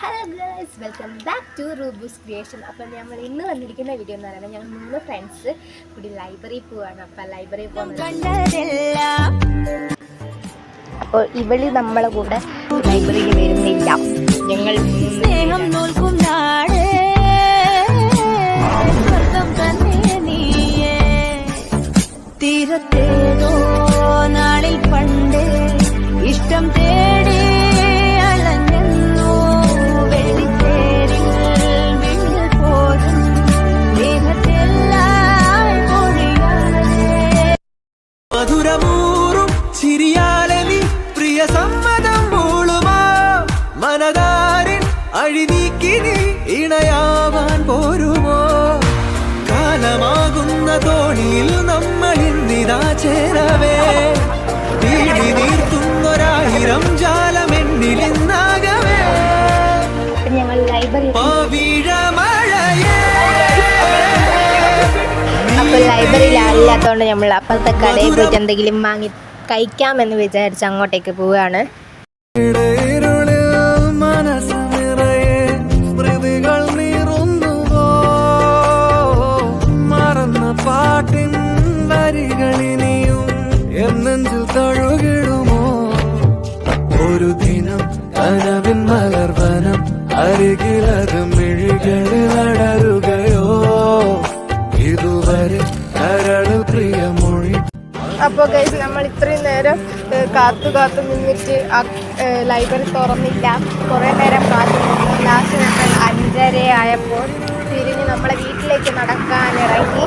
Hello guys, welcome back to Rubu's creation. അപ്പോൾ നമ്മൾ ഇന്ന് വന്നിരിക്കുന്ന വീഡിയോ എന്ന് പറയുന്നത് ഞങ്ങൾ 3 ഫ്രണ്ട്സ് കൂടി ലൈബ്രറിയിൽ പോവുകയാണ്. അപ്പോൾ ലൈബ്രറിയിൽ അപ്പോൾ ഇവളി നമ്മളെ കൂടെ ലൈബ്രറിയിൽ വരുന്നില്ല. ഞങ്ങൾ സ്നേഹം നോൽക്കും നാട് തീരത്തേതോ നാളിൽ പണ്ട് ഇഷ്ടം തേടി മധുരമൂറും ചിരിയാലെ നീ പ്രിയ സമ്മതം മൂളുമാ മനതാരിൻ അഴിനീക്കി നീ ഇണയാവാൻ പോരുമോ കാലമാകുന്ന തോണിയിൽ നമ്മൾ ഇന്നിതാ ചേരവേ വീടി നീർത്തുന്നൊരായിരം ജാലമെന്നിലിന്നാകവേ ഞങ്ങൾ ലൈബ്രറി അപ്പോൾ ലൈബ്രറിയിലല്ലാത്തതുകൊണ്ട് നമ്മൾ അപ്പുറത്തെ കടയിൽ പോയിട്ട് എന്തെങ്കിലും വാങ്ങി കഴിക്കാമെന്ന് വിചാരിച്ച് അങ്ങോട്ടേക്ക് പോവുകയാണ്. മറന്ന പാട്ടിൻ വരികളിനിയും എന്നെഞ്ചിൽ തഴുകിടുമോ ഒരു ദിനം കനവിൻ മലർവനം അരികിലത് മിഴികളിൽ അടരുകയോ ഇതുവരെ കരള് പ്രിയമൊഴി. അപ്പോൾ ഗൈസ്, നമ്മൾ ഇത്രയും നേരം കാത്തു നിന്നിട്ട് ലൈബ്രറി തുറന്നില്ല. കുറേ നേരം കാത്തു നിന്നു. ലാസ്റ്റ് ഞങ്ങൾ 5:30 ആയപ്പോൾ തിരിഞ്ഞ് നമ്മളെ വീട്ടിലേക്ക് നടക്കാനിറങ്ങി.